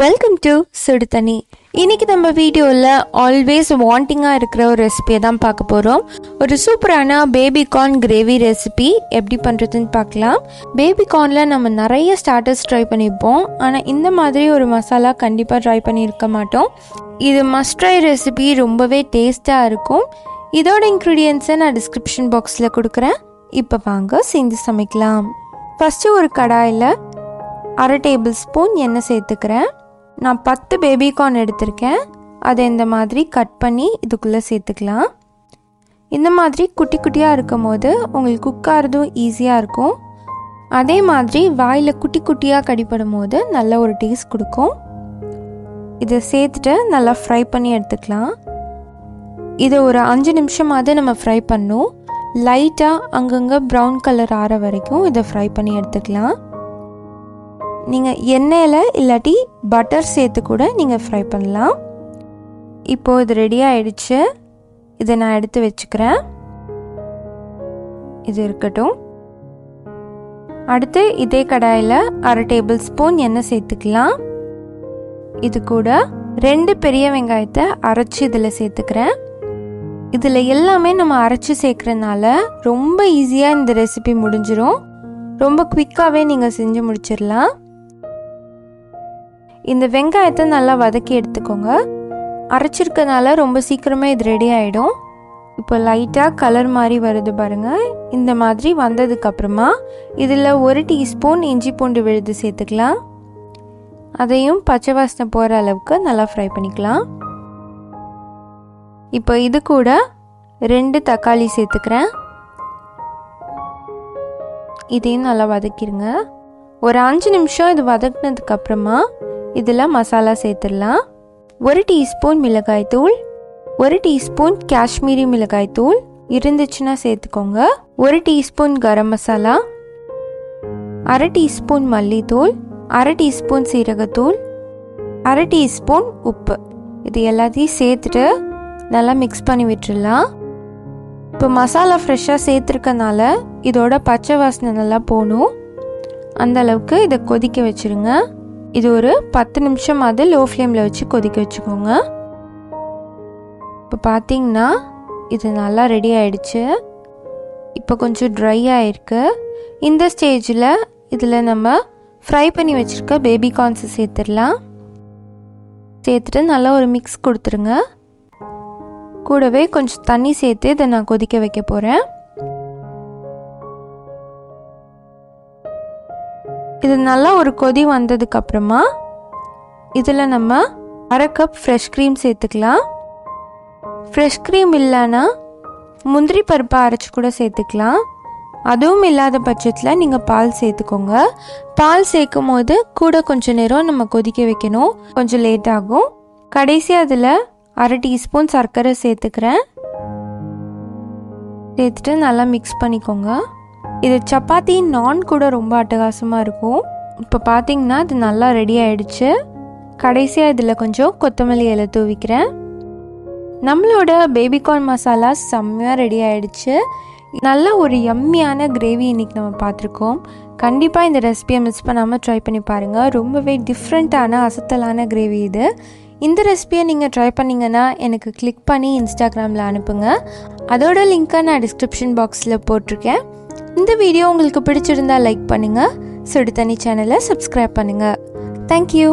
Welcome to சுடு தண்ணி. இன்னைக்கு நம்ம வீடியோவில் ஆல்வேஸ் வாண்டிங்காக இருக்கிற ஒரு ரெசிபியை தான் பார்க்க போகிறோம். ஒரு சூப்பரான பேபிகார்ன் கிரேவி ரெசிபி எப்படி பண்ணுறதுன்னு பார்க்கலாம். பேபிகார்னில் நம்ம நிறைய ஸ்டார்டர்ஸ் ட்ரை பண்ணியிருப்போம், ஆனால் இந்த மாதிரி ஒரு மசாலா கண்டிப்பாக ட்ரை பண்ணியிருக்க மாட்டோம். இது மஸ்ட் ட்ரை ரெசிபி, ரொம்பவே டேஸ்ட்டாக இருக்கும். இதோட இன்க்ரீடியன்ஸை நான் டிஸ்கிரிப்ஷன் பாக்ஸில் கொடுக்குறேன். இப்போ வாங்க சேர்ந்து சமைக்கலாம். ஃபஸ்ட்டு ஒரு கடாயில் 1/2 டேபிள் ஸ்பூன் எண்ணெய் சேர்த்துக்கிறேன். நான் 10 பேபிகார்ன் எடுத்திருக்கேன். அதை இந்த மாதிரி கட் பண்ணி இதுக்குள்ளே சேர்த்துக்கலாம். இந்த மாதிரி குட்டி குட்டியாக இருக்கும் போது உங்களுக்கு குக் ஆகிறதும் ஈஸியாக இருக்கும். அதே மாதிரி வாயில் குட்டி குட்டியாக கடிப்படும் போது நல்ல ஒரு டேஸ்ட் கொடுக்கும். இதை சேர்த்துட்டு நல்லா ஃப்ரை பண்ணி எடுத்துக்கலாம். இதை ஒரு 5 நிமிஷமாவது நம்ம ஃப்ரை பண்ணணும். லைட்டாக அங்கங்கே ப்ரௌன் கலர் ஆற வரைக்கும் இதை ஃப்ரை பண்ணி எடுத்துக்கலாம். நீங்கள் எண்ணெயில் இல்லாட்டி பட்டர் சேர்த்து கூட நீங்கள் ஃப்ரை பண்ணலாம். இப்போது இது ரெடி ஆகிடுச்சு. இதை நான் எடுத்து வச்சுக்கிறேன். இது இருக்கட்டும். அடுத்து இதே கடாயில் 1/2 டேபிள் ஸ்பூன் எண்ணெய் சேர்த்துக்கலாம். இது கூட 2 பெரிய வெங்காயத்தை அரைச்சி இதில் சேர்த்துக்கிறேன். இதில் எல்லாமே நம்ம அரைச்சி சேர்க்குறதுனால ரொம்ப ஈஸியாக இந்த ரெசிபி முடிஞ்சிடும். ரொம்ப குவிக்காகவே நீங்கள் செஞ்சு முடிச்சிடலாம். இந்த வெங்காயத்தை நல்லா வதக்கி எடுத்துக்கோங்க. அரைச்சிருக்கனால ரொம்ப சீக்கிரமாக இது ரெடி ஆகிடும். இப்போ லைட்டாக கலர் மாதிரி வருது பாருங்கள். இந்த மாதிரி வந்ததுக்கப்புறமா இதில் 1 டீஸ்பூன் இஞ்சி பூண்டு விழுது சேர்த்துக்கலாம். அதையும் பச்சை வாசனை போகிற அளவுக்கு நல்லா ஃப்ரை பண்ணிக்கலாம். இப்போ இது கூட 2 தக்காளி சேர்த்துக்கிறேன். இதையும் நல்லா வதக்கிடுங்க. ஒரு 5 நிமிஷம் இது வதக்கினதுக்கப்புறமா இதில் மசாலா சேர்த்துடலாம். 1 டீஸ்பூன் மிளகாய்த்தூள், 1 டீஸ்பூன் காஷ்மீரி மிளகாய்த்தூள் இருந்துச்சுன்னா சேர்த்துக்கோங்க, 1 டீஸ்பூன் கரம் மசாலா, 1/2 டீஸ்பூன் மல்லித்தூள், 1/2 டீஸ்பூன் சீரகத்தூள், 1/2 டீஸ்பூன் உப்பு. இது எல்லாத்தையும் சேர்த்துட்டு நல்லா மிக்ஸ் பண்ணி விட்டுடலாம். இப்போ மசாலா ஃப்ரெஷ்ஷாக சேர்த்துருக்கனால இதோட பச்சை வாசனை நல்லா போகணும். அந்த அளவுக்கு இதை கொதிக்க வச்சுருங்க. இது ஒரு 10 நிமிஷமாவது லோ ஃப்ளேமில் வச்சு கொதிக்க வச்சுக்கோங்க. இப்போ பார்த்தீங்கன்னா இது நல்லா ரெடி ஆகிடுச்சு. இப்போ கொஞ்சம் ட்ரை ஆகிருக்கு. இந்த ஸ்டேஜில் இதில் நம்ம ஃப்ரை பண்ணி வச்சுருக்க பேபிகார்ன்ஸை சேர்த்துடலாம். சேர்த்துட்டு நல்லா ஒரு மிக்ஸ் கொடுத்துருங்க. கூடவே கொஞ்சம் தண்ணி சேர்த்து இதை நான் கொதிக்க வைக்க போகிறேன். இது நல்லா ஒரு கொதி வந்ததுக்கப்புறமா இதில் நம்ம 1/2 கப் ஃப்ரெஷ் க்ரீம் சேர்த்துக்கலாம். ஃப்ரெஷ் க்ரீம் இல்லைன்னா முந்திரி பருப்பை அரைச்சி கூட சேர்த்துக்கலாம். அதுவும் இல்லாத பட்சத்தில் நீங்கள் பால் சேர்த்துக்கோங்க. பால் சேர்க்கும் போது கூட கொஞ்சம் நேரம் நம்ம கொதிக்க வைக்கணும். கொஞ்சம் லேட் ஆகும். கடைசி அதில் 1/2 டீஸ்பூன் சர்க்கரை சேர்த்துக்கிறேன். சேர்த்துட்டு நல்லா மிக்ஸ் பண்ணிக்கோங்க. இது சப்பாத்தி நான் கூட ரொம்ப அட்டகாசமாக இருக்கும். இப்போ பார்த்தீங்கன்னா இது நல்லா ரெடி ஆகிடுச்சு. கடைசியாக இதில் கொஞ்சம் கொத்தமல்லி இலை தூவிக்கிறேன். நம்மளோட பேபிகார்ன் மசாலா செம்மையாக ரெடி ஆகிடுச்சு. நல்ல ஒரு யம்மியான கிரேவி இன்றைக்கி நம்ம பார்த்துருக்கோம். கண்டிப்பாக இந்த ரெசிபியை மிஸ் பண்ணாமல் ட்ரை பண்ணி பாருங்கள். ரொம்பவே டிஃப்ரெண்ட்டான அசத்தலான கிரேவி இது. இந்த ரெசிபியை நீங்கள் ட்ரை பண்ணிங்கன்னா எனக்கு கிளிக் பண்ணி இன்ஸ்டாகிராமில் அனுப்புங்க. அதோட லிங்க்கை நான் டிஸ்கிரிப்ஷன் பாக்ஸில் போட்டிருக்கேன். இந்த வீடியோ உங்களுக்கு பிடிச்சிருந்தா லைக் பண்ணுங்கள். சுடு தண்ணி சேனலை சப்ஸ்கிரைப் பண்ணுங்கள். தேங்க்யூ.